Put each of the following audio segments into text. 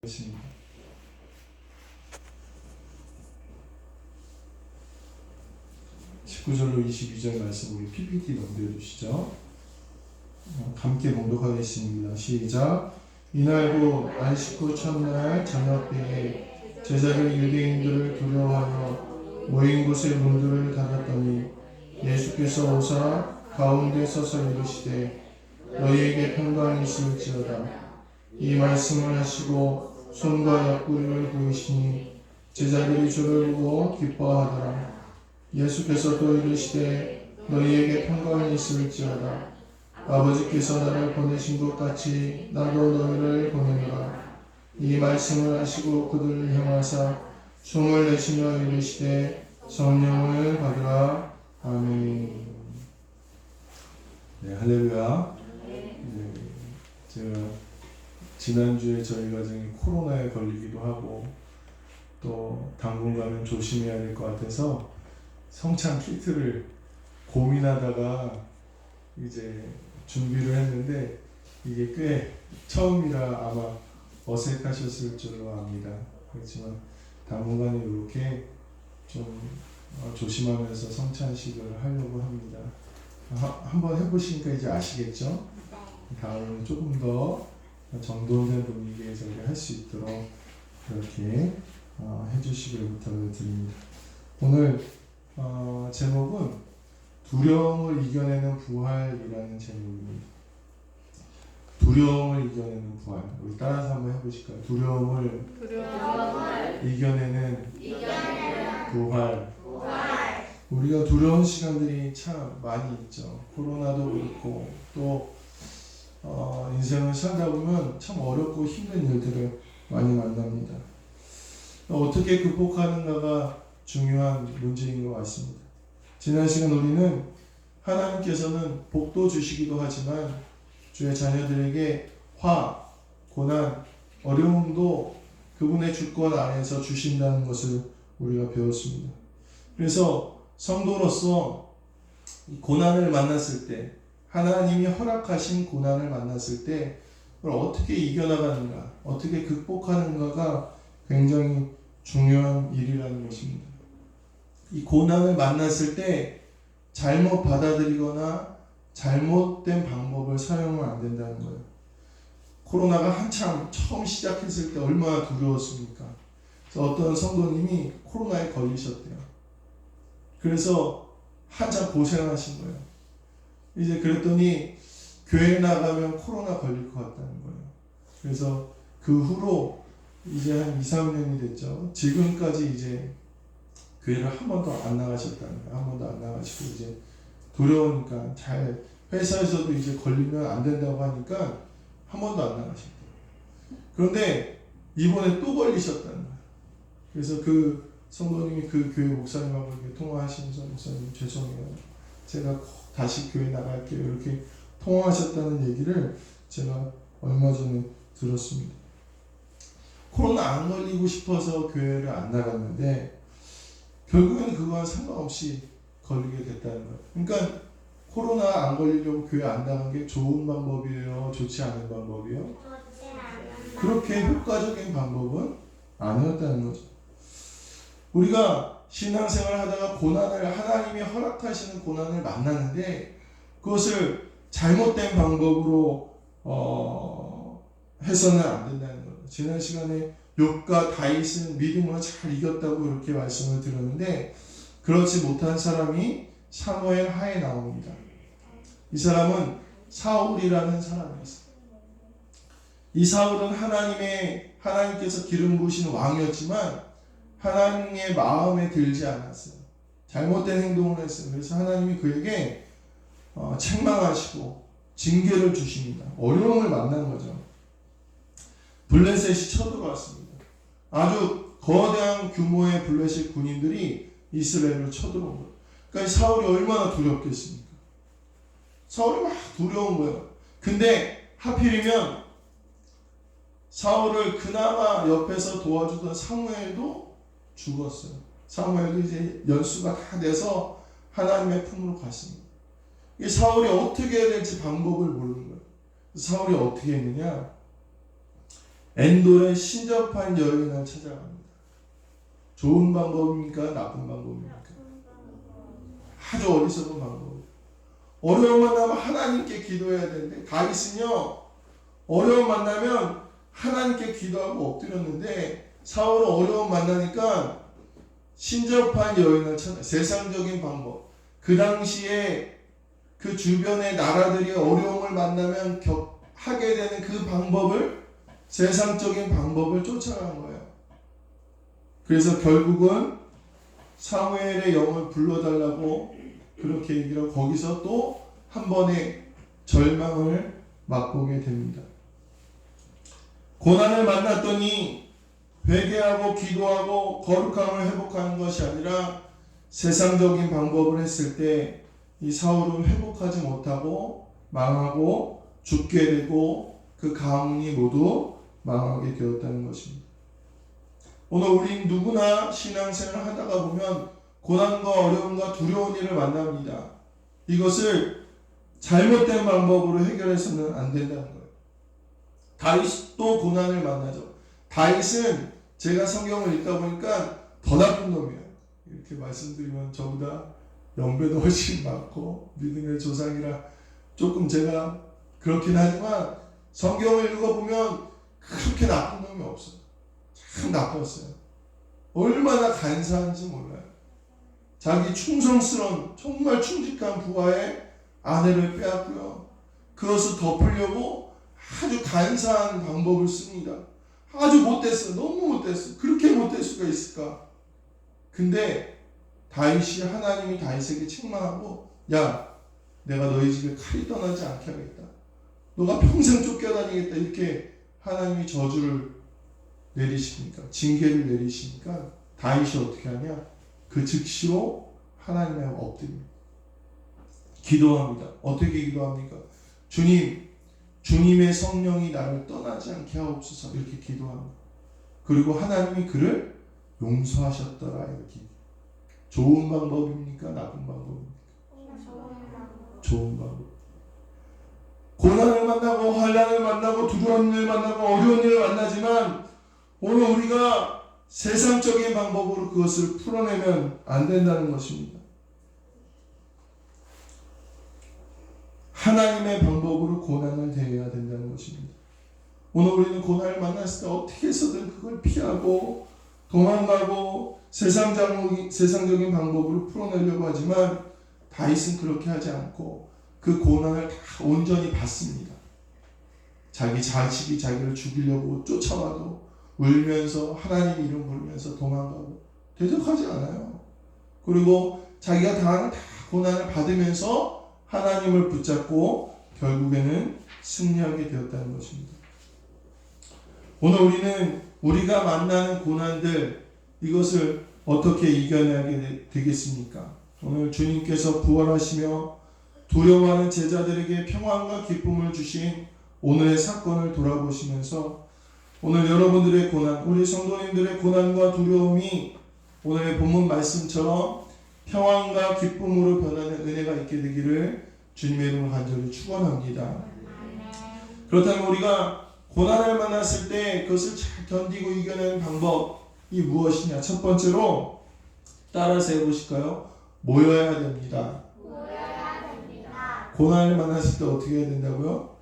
있습니다. 19절로 22절 말씀 우리 PPT 넘겨 주시죠. 함께 봉독하겠습니다. 시작. 이날 곧 안식 후 첫날 저녁 때에 제자들이 유대인들을 두려워하여 모인 곳의 문들을 닫았더니 예수께서 오사 가운데 서서 이르시되 너희에게 평강이 있을지어다. 이 말씀을 하시고 손과 옆구리를 보이시니 제자들이 주를 보고 기뻐하더라. 예수께서 또 이르시되 너희에게 평강이 있을지어다. 아버지께서 나를 보내신 것 같이 나도 너희를 보내노라. 이 말씀을 하시고 그들을 향하사 숨을 내쉬며 이르시되 성령을 받으라. 아멘. 네, 할렐루야. 네, 제가 지난주에 저희 가정이 코로나에 걸리기도 하고 또 당분간은 조심해야 될 것 같아서 성찬 키트를 고민하다가 이제 준비를 했는데 이게 꽤 처음이라 아마 어색하셨을 줄로 압니다. 그렇지만 당분간은 이렇게 좀 조심하면서 성찬식을 하려고 합니다. 한번 해보시니까 이제 아시겠죠? 다음에는 조금 더 정돈된 분위기에서 할 수 있도록 그렇게 해주시길 부탁을 드립니다. 오늘 제목은 두려움을 이겨내는 부활이라는 제목입니다. 두려움을 이겨내는 부활. 우리 따라서 한번 해보실까요? 두려움을 이겨내는 부활. 우리가 두려운 시간들이 참 많이 있죠. 코로나도 그렇고 또 인생을 살다 보면 참 어렵고 힘든 일들을 많이 만납니다. 어떻게 극복하는가가 중요한 문제인 것 같습니다. 지난 시간 우리는 하나님께서는 복도 주시기도 하지만 주의 자녀들에게 화, 고난, 어려움도 그분의 주권 안에서 주신다는 것을 우리가 배웠습니다. 그래서 성도로서 고난을 만났을 때, 하나님이 허락하신 고난을 만났을 때 그걸 어떻게 이겨나가는가, 어떻게 극복하는가가 굉장히 중요한 일이라는 것입니다. 이 고난을 만났을 때 잘못 받아들이거나 잘못된 방법을 사용하면 안 된다는 거예요. 코로나가 한참 처음 시작했을 때 얼마나 두려웠습니까? 그래서 어떤 성도님이 코로나에 걸리셨대요. 그래서 한참 고생하신 거예요. 이제 그랬더니 교회 나가면 코로나 걸릴 것 같다는 거예요. 그래서 그 후로 이제 한 2, 3년이 됐죠. 지금까지 이제 교회를 한 번도 안 나가셨다는 거예요. 한 번도 안 나가시고 이제 두려우니까 잘 회사에서도 이제 걸리면 안 된다고 하니까 한 번도 안 나가셨대요. 그런데 이번에 또 걸리셨다는 거예요. 그래서 그 성도님이 그 교회 목사님하고 이렇게 통화하시면서 목사님 죄송해요. 제가 다시 교회 나갈게요. 이렇게 통화하셨다는 얘기를 제가 얼마 전에 들었습니다. 코로나 안 걸리고 싶어서 교회를 안 나갔는데 결국에는 그거와 상관없이 걸리게 됐다는 거예요. 그러니까 코로나 안 걸리려고 교회 안 나간 게 좋은 방법이에요? 좋지 않은 방법이에요? 그렇게 효과적인 방법은 아니었다는 거죠. 우리가 신앙생활 하다가 고난을 하나님이 허락하시는 고난을 만나는데 그것을 잘못된 방법으로 해서는 안 된다는 거예요. 지난 시간에 욥과 다윗은 믿음으로 잘 이겼다고 이렇게 말씀을 드렸는데 그렇지 못한 사람이 사무엘 하에 나옵니다. 이 사람은 사울이라는 사람이었어요. 이 사울은 하나님께서 기름 부으신 왕이었지만 하나님의 마음에 들지 않았어요. 잘못된 행동을 했어요. 그래서 하나님이 그에게 책망하시고 징계를 주십니다. 어려움을 만난 거죠. 블레셋이 쳐들어왔습니다. 아주 거대한 규모의 블레셋 군인들이 이스라엘을 쳐들어온 거예요. 그러니까 사울이 얼마나 두렵겠습니까? 사울이 막 두려운 거예요. 근데 하필이면 사울을 그나마 옆에서 도와주던 사무엘도 죽었어요. 사무엘도 이제 연수가 다 돼서 하나님의 품으로 갔습니다. 이 사울이 어떻게 해야 될지 방법을 모르는 거예요. 사울이 어떻게 했느냐? 엔돌의 신접한 여인을 찾아갑니다. 좋은 방법입니까? 나쁜 방법입니까? 아주 어리석은 방법. 어려움 만나면 하나님께 기도해야 되는데 다윗은요 어려움 만나면 하나님께 기도하고 엎드렸는데 사울은 어려움 만나니까 신접한 여인을 찾아 세상적인 방법. 그 당시에 그 주변의 나라들이 어려움을 만나면 하게 되는 그 방법을 세상적인 방법을 쫓아간 거예요. 그래서 결국은 사무엘의 영을 불러달라고 그렇게 얘기를 하고 거기서 또 한 번의 절망을 맛보게 됩니다. 고난을 만났더니 회개하고 기도하고 거룩함을 회복하는 것이 아니라 세상적인 방법을 했을 때 이 사울은 회복하지 못하고 망하고 죽게 되고 그 가문이 모두 망하게 되었다는 것입니다. 오늘 우리 누구나 신앙생활을 하다가 보면 고난과 어려움과 두려운 일을 만납니다. 이것을 잘못된 방법으로 해결해서는 안 된다는 거예요. 다윗도 고난을 만나죠. 다윗은 제가 성경을 읽다 보니까 더 나쁜 놈이에요. 이렇게 말씀드리면 저보다 연배도 훨씬 많고 믿음의 조상이라 조금 제가 그렇긴 하지만 성경을 읽어보면 그렇게 나쁜 놈이 없어요. 참 나빴어요. 얼마나 간사한지 몰라요. 자기 충성스러운 정말 충직한 부하의 아내를 빼앗고요. 그것을 덮으려고 아주 간사한 방법을 씁니다. 아주 못됐어. 너무 못됐어. 그렇게 못될 수가 있을까? 근데 다윗이 하나님이 다윗에게 책망하고 야 내가 너희 집에 칼이 떠나지 않게 하겠다. 너가 평생 쫓겨다니겠다. 이렇게 하나님이 저주를 내리시니까 징계를 내리시니까 다윗이 어떻게 하냐? 그 즉시로 하나님의 앞에 엎드립니다. 기도합니다. 어떻게 기도합니까? 주님, 주님의 성령이 나를 떠나지 않게 하옵소서 이렇게 기도합니다. 그리고 하나님이 그를 용서하셨더라 이렇게. 좋은 방법입니까? 나쁜 방법입니까? 좋은 방법. 고난을 만나고 환난을 만나고 두려운 일을 만나고 어려운 일을 만나지만 오늘 우리가 세상적인 방법으로 그것을 풀어내면 안 된다는 것입니다. 하나님의 방법으로 고난을 대해야 된다는 것입니다. 오늘 우리는 고난을 만났을 때 어떻게 해서든 그걸 피하고 도망가고 세상적인 방법으로 풀어내려고 하지만 다윗은 그렇게 하지 않고 그 고난을 다 온전히 받습니다. 자기 자식이 자기를 죽이려고 쫓아와도 울면서 하나님 이름 부르면서 도망가고 대적하지 않아요. 그리고 자기가 당하는 다 고난을 받으면서 하나님을 붙잡고 결국에는 승리하게 되었다는 것입니다. 오늘 우리는 우리가 만나는 고난들 이것을 어떻게 이겨내게 되겠습니까? 오늘 주님께서 부활하시며 두려워하는 제자들에게 평안과 기쁨을 주신 오늘의 사건을 돌아보시면서 오늘 여러분들의 고난, 우리 성도님들의 고난과 두려움이 오늘의 본문 말씀처럼 평안과 기쁨으로 변하는 은혜가 있게 되기를 주님의 이름으로 간절히 축원합니다. 그렇다면 우리가 고난을 만났을 때 그것을 잘 견디고 이겨내는 방법이 무엇이냐? 첫 번째로 따라서 해보실까요? 모여야 됩니다. 고난을 만났을 때 어떻게 해야 된다고요?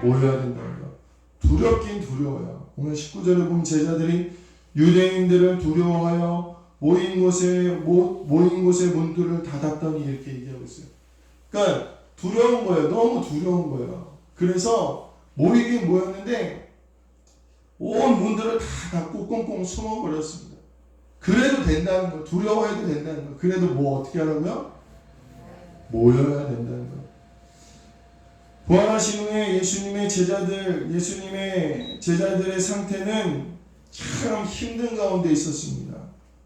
모여야 된다고요. 두렵긴 두려워요. 오늘 19절에 보면 제자들이 유대인들을 두려워하여 모인 곳에 문들을 닫았더니 이렇게 얘기하고 있어요. 그러니까 두려운 거예요. 너무 두려운 거예요. 그래서 모이긴 모였는데 온 문들을 다 닫고 꽁꽁 숨어버렸습니다. 그래도 된다는 거, 두려워해도 된다는 거. 그래도 뭐 어떻게 하라고요? 모여야 된다는 거. 부활하신 후에 예수님의 제자들의 상태는 참 힘든 가운데 있었습니다.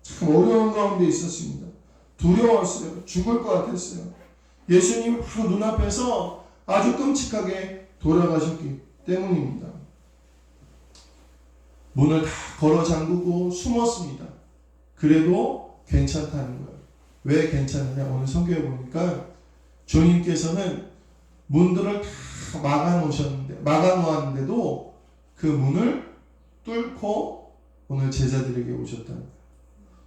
참 어려운 가운데 있었습니다. 두려웠어요. 죽을 것 같았어요. 예수님이 바로 눈앞에서 아주 끔찍하게 돌아가셨기 때문입니다. 문을 다 걸어 잠그고 숨었습니다. 그래도 괜찮다는 거예요. 왜 괜찮느냐? 오늘 성경에 보니까 주님께서는 문들을 다 막아놓았는데도 그 문을 뚫고 오늘 제자들에게 오셨다는 거예요.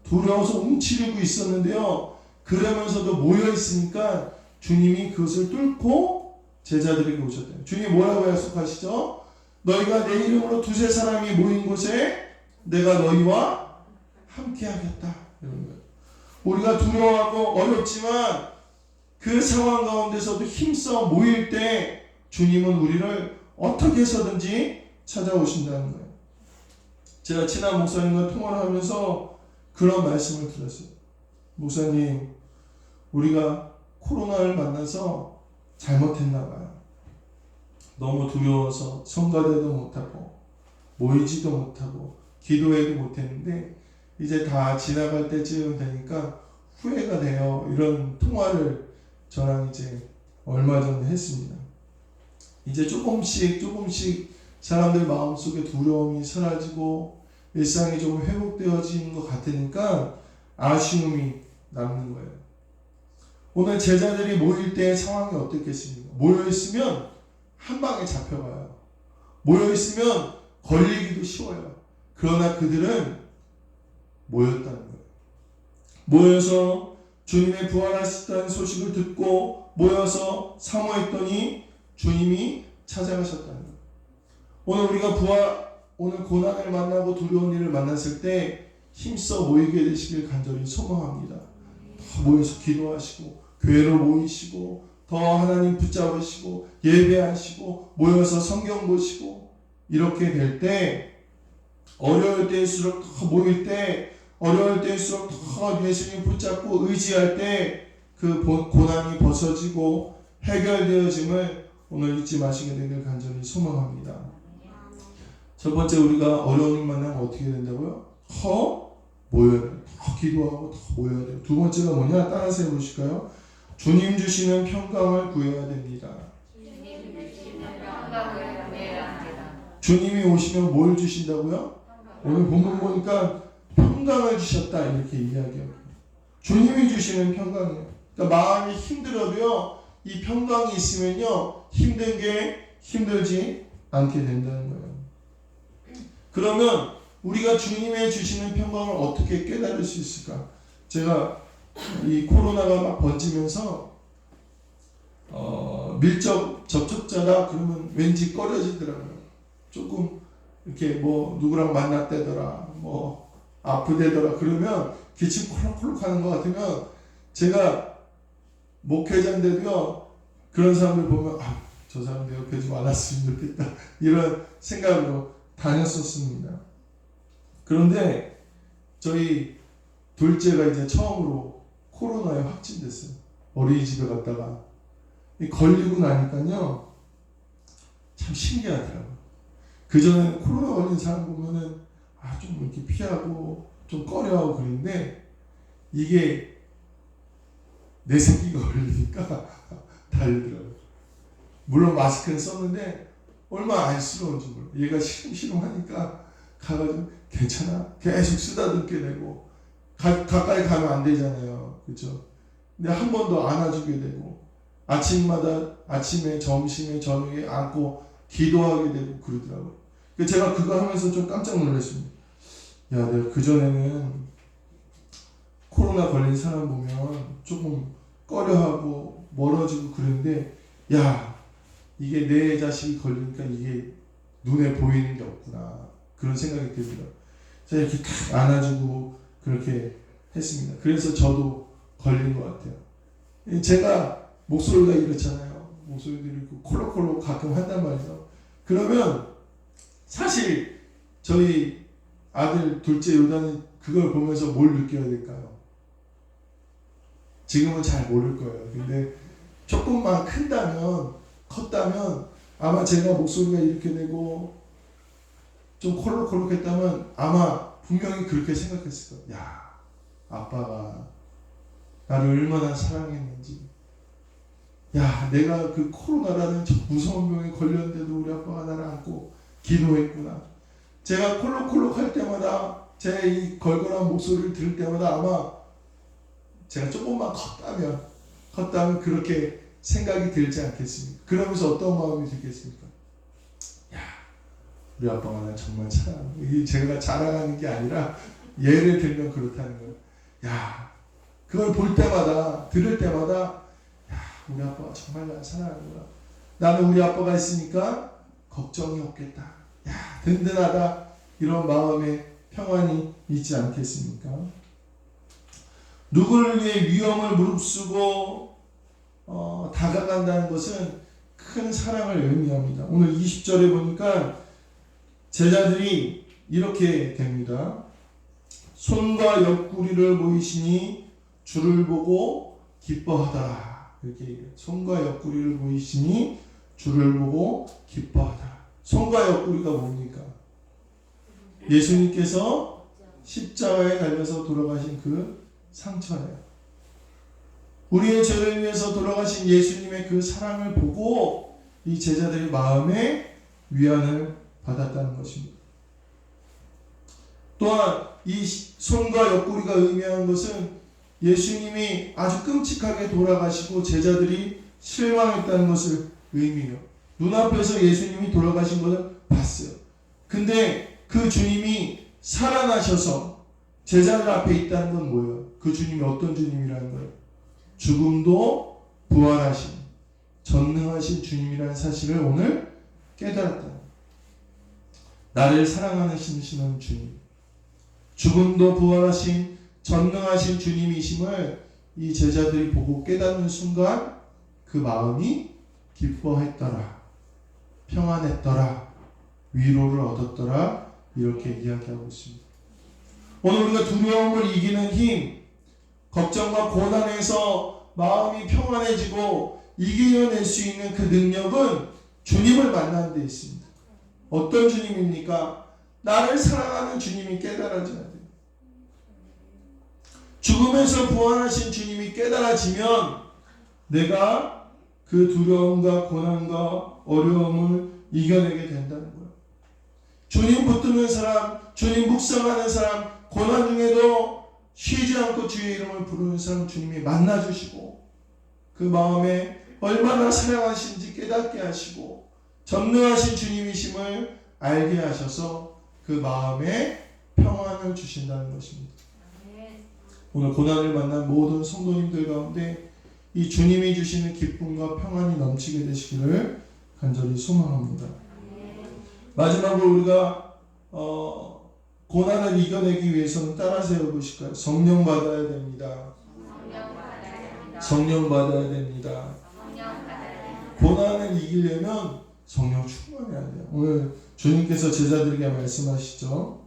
두려워서 움츠리고 있었는데요. 그러면서도 모여 있으니까 주님이 그것을 뚫고 제자들에게 오셨대요. 주님이 뭐라고 약속하시죠? 너희가 내 이름으로 두세 사람이 모인 곳에 내가 너희와 함께 하겠다. 이런 거예요. 우리가 두려워하고 어렵지만 그 상황 가운데서도 힘써 모일 때 주님은 우리를 어떻게 해서든지 찾아오신다는 거예요. 제가 친한 목사님과 통화를 하면서 그런 말씀을 들었어요. 목사님, 우리가 코로나를 만나서 잘못했나 봐요. 너무 두려워서 성가대도 못하고 모이지도 못하고 기도회도 못했는데 이제 다 지나갈 때쯤 되니까 후회가 돼요. 이런 통화를 저랑 이제 얼마 전에 했습니다. 이제 조금씩 사람들 마음속에 두려움이 사라지고 일상이 좀 회복되어지는 것 같으니까 아쉬움이 남는 거예요. 오늘 제자들이 모일 때 상황이 어떻겠습니까? 모여있으면 한 방에 잡혀가요. 모여있으면 걸리기도 쉬워요. 그러나 그들은 모였다는 거예요. 모여서 주님의 부활하셨다는 소식을 듣고 모여서 사모했더니 주님이 찾아가셨다는 거예요. 오늘 우리가 오늘 고난을 만나고 두려운 일을 만났을 때 힘써 모이게 되시길 간절히 소망합니다. 더 모여서 기도하시고 교회로 모이시고 더 하나님 붙잡으시고 예배하시고 모여서 성경 보시고 이렇게 될 때 어려울 때일수록 더 모일 때 어려울 때일수록 더 예수님 붙잡고 의지할 때 그 고난이 벗어지고 해결되어짐을 오늘 잊지 마시게 되길 간절히 소망합니다. 첫 번째 우리가 어려운 일 만나면 어떻게 된다고요? 더 모여야 돼요. 더 기도하고 더 모여야 돼요. 두 번째가 뭐냐? 따라서 해보실까요? 주님 주시는 평강을 구해야 됩니다. 주님이 오시면 뭘 주신다고요? 오늘 본문 보니까 평강을 주셨다 이렇게 이야기합니다. 주님이 주시는 평강이에요. 그러니까 마음이 힘들어도요, 이 평강이 있으면요, 힘든 게 힘들지 않게 된다는 거예요. 그러면 우리가 주님의 주시는 평강을 어떻게 깨달을 수 있을까? 제가 이 코로나가 막 번지면서 밀접 접촉자다 그러면 왠지 꺼려지더라고요. 조금 이렇게 뭐 누구랑 만났다더라, 뭐 아프대더라 그러면 기침 콜록콜록 하는 것 같으면 제가 목회자인데도요, 그런 사람들 보면 저 사람 내 옆에 좀 안 왔으면 좋겠다 이런 생각으로 다녔었습니다. 그런데 저희 둘째가 이제 처음으로 코로나에 확진됐어요. 어린이집에 갔다가 걸리고 나니까요 참 신기하더라고요. 그전에 코로나 걸린 사람 보면은 좀 이렇게 피하고 좀 꺼려하고 그러는데 이게 내 새끼가 걸리니까 다르더라고요. 물론 마스크는 썼는데 얼마나 안쓰러운지 몰라요. 얘가 시름시름하니까 가가지고 괜찮아? 계속 쓰다듬게 되고 가까이 가면 안 되잖아요. 그렇죠? 근데 한 번 더 안아주게 되고 아침에 점심에 저녁에 안고 기도하게 되고 그러더라고요. 제가 그거 하면서 좀 깜짝 놀랐습니다. 야, 내가 그전에는 코로나 걸린 사람 보면 조금 꺼려하고 멀어지고 그랬는데 야, 이게 내 자식이 걸리니까 이게 눈에 보이는 게 없구나 그런 생각이 들더라고요. 제가 이렇게 탁 안아주고 그렇게 했습니다. 그래서 저도 걸린 것 같아요. 제가 목소리가 이렇잖아요. 목소리도 이렇고 콜록콜록 가끔 한단 말이죠. 그러면 사실 저희 아들 둘째 요단이 그걸 보면서 뭘 느껴야 될까요? 지금은 잘 모를 거예요. 근데 조금만 컸다면 아마 제가 목소리가 이렇게 되고 좀 콜록콜록했다면 아마 분명히 그렇게 생각했을 거예요. 야, 아빠가 나를 얼마나 사랑했는지. 야, 내가 그 코로나라는 저 무서운 병에 걸렸는데도 우리 아빠가 나를 안고 기도했구나. 제가 콜록콜록 할 때마다 제 이 걸걸한 목소리를 들을 때마다 아마 제가 조금만 컸다면 그렇게 생각이 들지 않겠습니까? 그러면서 어떤 마음이 들겠습니까? 야, 우리 아빠가 나 정말 사랑해. 이게 제가 자랑하는 게 아니라 예를 들면 그렇다는 거예요. 야, 그걸 볼 때마다 들을 때마다 야, 우리 아빠가 정말 나 사랑하는구나. 나는 우리 아빠가 있으니까 걱정이 없겠다. 야, 든든하다. 이런 마음의 평안이 있지 않겠습니까? 누구를 위해 위험을 무릅쓰고 다가간다는 것은 큰 사랑을 의미합니다. 오늘 20절에 보니까 제자들이 이렇게 됩니다. 손과 옆구리를 보이시니 주를 보고 기뻐하더라. 이렇게 얘기해요. 손과 옆구리를 보이시니 주를 보고 기뻐하더라. 손과 옆구리가 뭡니까? 예수님께서 십자가에 달려서 돌아가신 그 상처예요. 우리의 죄를 위해서 돌아가신 예수님의 그 사랑을 보고 이 제자들의 마음에 위안을 받았다는 것입니다. 또한 이 손과 옆구리가 의미하는 것은 예수님이 아주 끔찍하게 돌아가시고 제자들이 실망했다는 것을 의미해요. 눈앞에서 예수님이 돌아가신 것을 봤어요. 근데 그 주님이 살아나셔서 제자들 앞에 있다는 건 뭐예요? 그 주님이 어떤 주님이라는 거예요? 죽음도 부활하신 전능하신 주님이라는 사실을 오늘 깨달았다. 나를 사랑하시는 주님, 죽음도 부활하신 전능하신 주님이심을 이 제자들이 보고 깨닫는 순간 그 마음이 기뻐했더라, 평안했더라, 위로를 얻었더라, 이렇게 이야기하고 있습니다. 오늘 우리가 두려움을 이기는 힘, 걱정과 고난에서 마음이 평안해지고 이겨낼 수 있는 그 능력은 주님을 만나는 데 있습니다. 어떤 주님입니까? 나를 사랑하는 주님이 깨달아져야 돼요. 죽음에서 부활하신 주님이 깨달아지면 내가 그 두려움과 고난과 어려움을 이겨내게 된다는 거예요. 주님 붙드는 사람, 주님 묵상하는 사람, 고난 중에도 쉬지 않고 주의 이름을 부르는 사람 주님이 만나주시고 그 마음에 얼마나 사랑하신지 깨닫게 하시고 전능하신 주님이심을 알게 하셔서 그 마음에 평안을 주신다는 것입니다. 오늘 고난을 만난 모든 성도님들 가운데 이 주님이 주시는 기쁨과 평안이 넘치게 되시기를 간절히 소망합니다. 마지막으로 우리가 고난을 이겨내기 위해서는 따라서 해보실까요? 성령 받아야 됩니다. 성령 받아야 됩니다. 고난을 이기려면 성령 충만해야 돼요. 오늘 주님께서 제자들에게 말씀하시죠.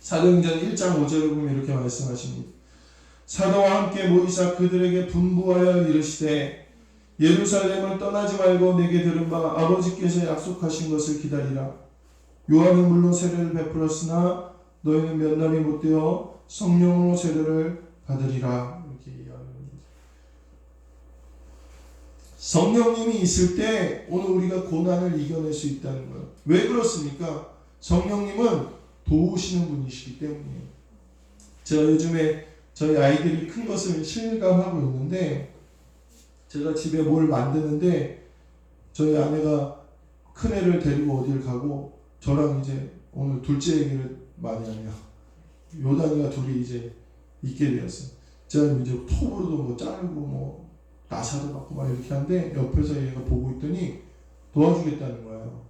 사도행전 1장 5절에 보면 이렇게 말씀하십니다. 사도와 함께 모이사 그들에게 분부하여 이르시되 예루살렘을 떠나지 말고 내게 들은 바 아버지께서 약속하신 것을 기다리라. 요한은 물론 세례를 베풀었으나 너희는 몇 날이 못되어 성령으로 세례를 받으리라. 이렇게 이야기합니다. 성령님이 있을 때 오늘 우리가 고난을 이겨낼 수 있다는 거예요. 왜 그렇습니까? 성령님은 도우시는 분이시기 때문이에요. 제가 요즘에 저희 아이들이 큰 것을 실감하고 있는데 제가 집에 뭘 만드는데 저희 아내가 큰 애를 데리고 어딜 가고 저랑 이제 오늘 둘째 얘기를 많이 하네요. 요단이가 둘이 이제 있게 되었어요. 제가 이제 톱으로도 뭐 자르고 뭐 나사도 받고 막 이렇게 하는데 옆에서 얘가 보고 있더니 도와주겠다는 거예요.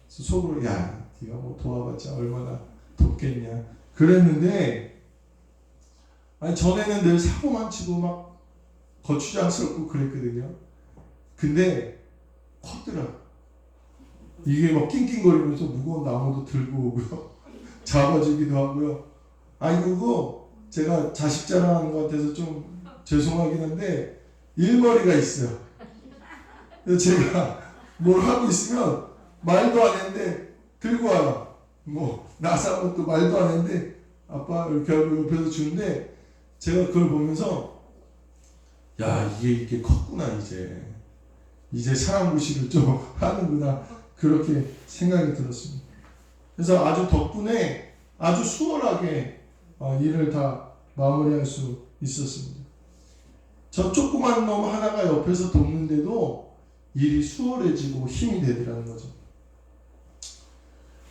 그래서 속으로 야, 네가 뭐 도와봤자 얼마나 돕겠냐 그랬는데 아니 전에는 늘 사고만 치고 막 거추장스럽고 그랬거든요. 근데 컸더라. 이게 막 낑낑거리면서 무거운 나무도 들고 오고요. 잡아주기도 하고요. 아니 그리고 제가 자식 자랑하는 것 같아서 좀 죄송하긴 한데 일머리가 있어요. 그래서 제가 뭘 하고 있으면 말도 안 했는데 들고 와요. 뭐 나사는 것도 말도 안 했는데 아빠 이렇게 하고 옆에서 주는데 제가 그걸 보면서 야 이게 컸구나 이제 사람 무시를 좀 하는구나 그렇게 생각이 들었습니다. 그래서 아주 덕분에 아주 수월하게 일을 다 마무리할 수 있었습니다. 저 조그만 놈 하나가 옆에서 돕는데도 일이 수월해지고 힘이 되더라는 거죠.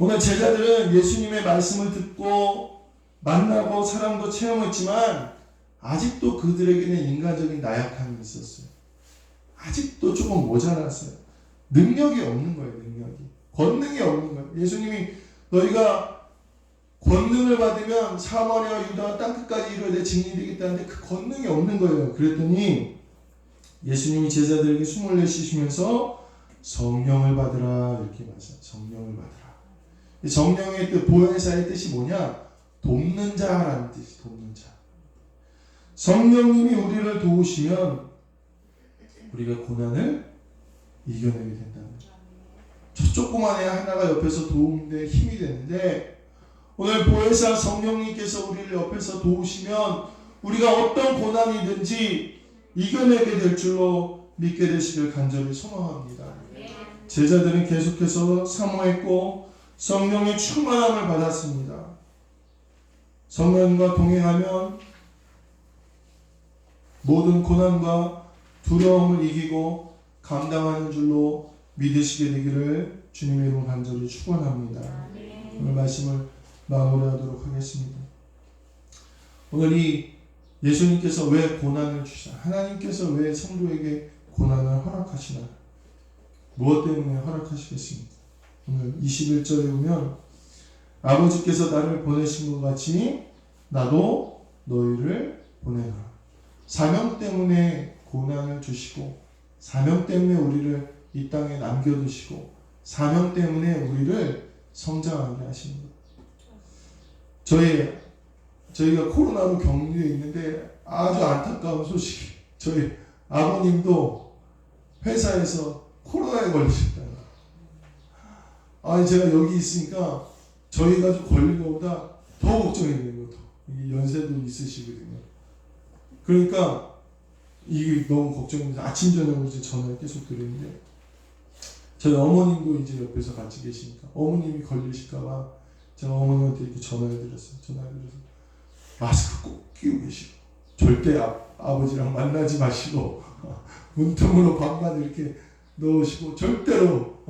오늘 제자들은 예수님의 말씀을 듣고 만나고 사랑도 체험했지만 아직도 그들에게는 인간적인 나약함이 있었어요. 아직도 조금 모자랐어요. 능력이 없는 거예요. 권능이 없는 거예요. 예수님이 너희가 권능을 받으면 사마리아 유다 땅끝까지 이르되 증인이 되겠다는데 그 권능이 없는 거예요. 그랬더니 예수님이 제자들에게 숨을 내쉬시면서 성령을 받으라 이렇게 말씀하셨어요. 성령을 받으라. 성령의 뜻, 보혜사의 뜻이 뭐냐? 돕는 자라는 뜻이 돕는 자. 성령님이 우리를 도우시면 우리가 고난을 이겨내게 된다는 거죠. 저 조그만 애 하나가 옆에서 도우는데 힘이 되는데 오늘 보혜사 성령님께서 우리를 옆에서 도우시면 우리가 어떤 고난이든지 이겨내게 될 줄로 믿게 되시길 간절히 소망합니다. 제자들은 계속해서 사모했고 성령의 충만함을 받았습니다. 성령과 동행하면 모든 고난과 두려움을 이기고 감당하는 줄로 믿으시게 되기를 주님의 이름으로 간절히 축원합니다. 오늘 말씀을 마무리하도록 하겠습니다. 오늘 이 예수님께서 왜 고난을 주시나? 하나님께서 왜 성도에게 고난을 허락하시나? 무엇 때문에 허락하시겠습니까? 오늘 21절에 보면 아버지께서 나를 보내신 것 같이 나도 너희를 보내라. 사명 때문에 고난을 주시고 사명 때문에 우리를 이 땅에 남겨두시고 사명 때문에 우리를 성장하게 하시는 거예요. 저희가 코로나로 격리되어 있는데 아주 안타까운 소식이 저희 아버님도 회사에서 코로나에 걸리셨다. 아니 제가 여기 있으니까 저희 가족 걸린 것보다 더 걱정이 되는 거죠. 연세도 있으시거든요. 그러니까 이게 너무 걱정입니다. 아침 저녁으로 이제 전화를 계속 드리는데 저희 어머님도 이제 옆에서 같이 계시니까 어머님이 걸리실까봐 제가 어머님한테 이렇게 전화를 드려서 마스크 꼭 끼고 계시고 절대 아버지랑 만나지 마시고 문틈으로 반만 이렇게 넣으시고 절대로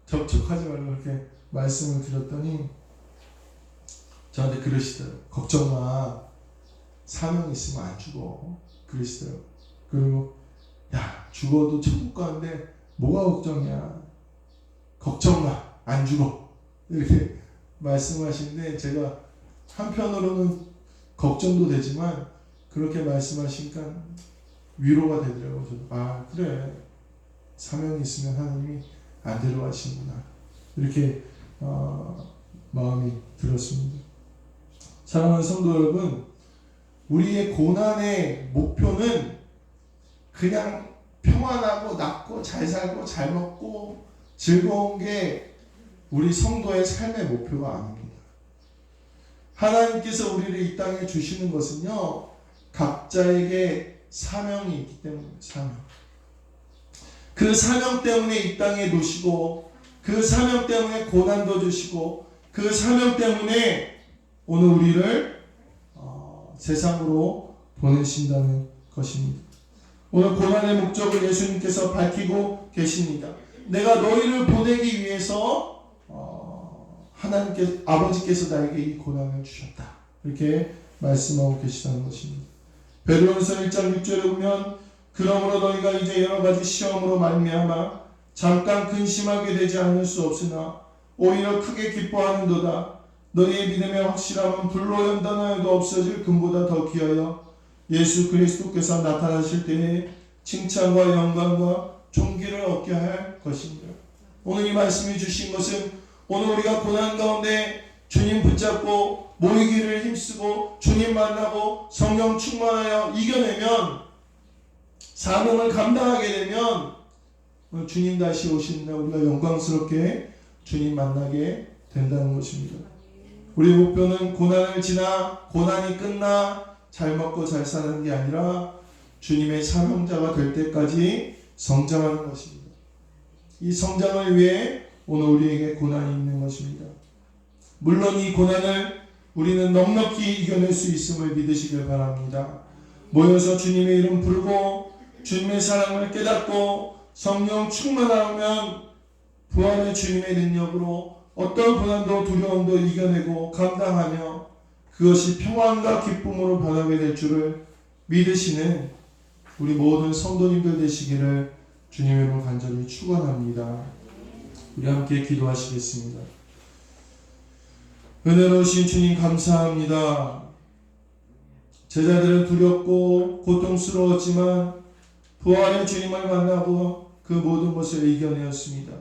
접촉하지 말라고 이렇게 말씀을 드렸더니 저한테 그러시더라고요. 걱정 마. 사명 있으면 안 죽어. 그러시더라고요. 그리고 야 죽어도 천국 가는데 뭐가 걱정이야. 걱정 마. 안 죽어. 이렇게 말씀하시는데 제가 한편으로는 걱정도 되지만 그렇게 말씀하시니까 위로가 되더라고요. 저도 아 그래. 사명이 있으면 하나님이 안 데려가시는구나. 이렇게 마음이 들었습니다. 사랑하는 성도 여러분, 우리의 고난의 목표는 그냥 평안하고 낫고 잘 살고 잘 먹고 즐거운 게 우리 성도의 삶의 목표가 아닙니다. 하나님께서 우리를 이 땅에 주시는 것은요, 각자에게 사명이 있기 때문입니다. 사명. 그 사명 때문에 이 땅에 놓으시고 그 사명 때문에 고난도 주시고 그 사명 때문에 오늘 우리를 세상으로 보내신다는 것입니다. 오늘 고난의 목적을 예수님께서 밝히고 계십니다. 내가 너희를 보내기 위해서 하나님께서 아버지께서 나에게 이 고난을 주셨다. 이렇게 말씀하고 계시다는 것입니다. 베드로전서 1장 6절에 보면 그러므로 너희가 이제 여러 가지 시험으로 말미암아 잠깐 근심하게 되지 않을 수 없으나 오히려 크게 기뻐하는도다. 너희의 믿음의 확실함은 불로 연단하여도 없어질 금보다 더 귀하여 예수 그리스도께서 나타나실 때에 칭찬과 영광과 존귀를 얻게 할 것입니다. 오늘 이 말씀이 주신 것은 오늘 우리가 고난 가운데 주님 붙잡고 모이기를 힘쓰고 주님 만나고 성령 충만하여 이겨내면 사명을 감당하게 되면 주님 다시 오시는 날 우리가 영광스럽게 주님 만나게 된다는 것입니다. 우리 목표는 고난을 지나 고난이 끝나 잘 먹고 잘 사는 게 아니라 주님의 사명자가 될 때까지 성장하는 것입니다. 이 성장을 위해 오늘 우리에게 고난이 있는 것입니다. 물론 이 고난을 우리는 넉넉히 이겨낼 수 있음을 믿으시길 바랍니다. 모여서 주님의 이름 부르고 주님의 사랑을 깨닫고 성령 충만하면 부활의 주님의 능력으로 어떤 고난도 두려움도 이겨내고 감당하며 그것이 평안과 기쁨으로 변하게 될 줄을 믿으시는 우리 모든 성도님들 되시기를 주님의 이름으로 간절히 축원합니다. 우리 함께 기도하시겠습니다. 은혜로우신 주님 감사합니다. 제자들은 두렵고 고통스러웠지만 부활의 주님을 만나고 그 모든 것을 이겨내었습니다.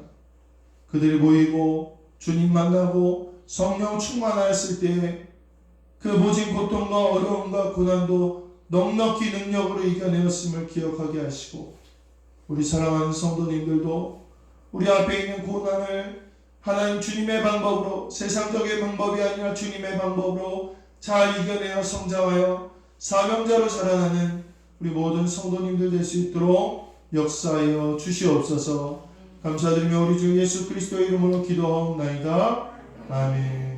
그들이 모이고 주님 만나고 성령 충만하였을 때에 그 모진 고통과 어려움과 고난도 넉넉히 능력으로 이겨내었음을 기억하게 하시고 우리 사랑하는 성도님들도 우리 앞에 있는 고난을 하나님 주님의 방법으로 세상적인 방법이 아니라 주님의 방법으로 잘 이겨내어 성장하여 사명자로 자라나는 우리 모든 성도님들 될 수 있도록 역사하여 주시옵소서. 감사드리며 우리 주 예수 그리스도의 이름으로 기도하옵나이다. 아멘.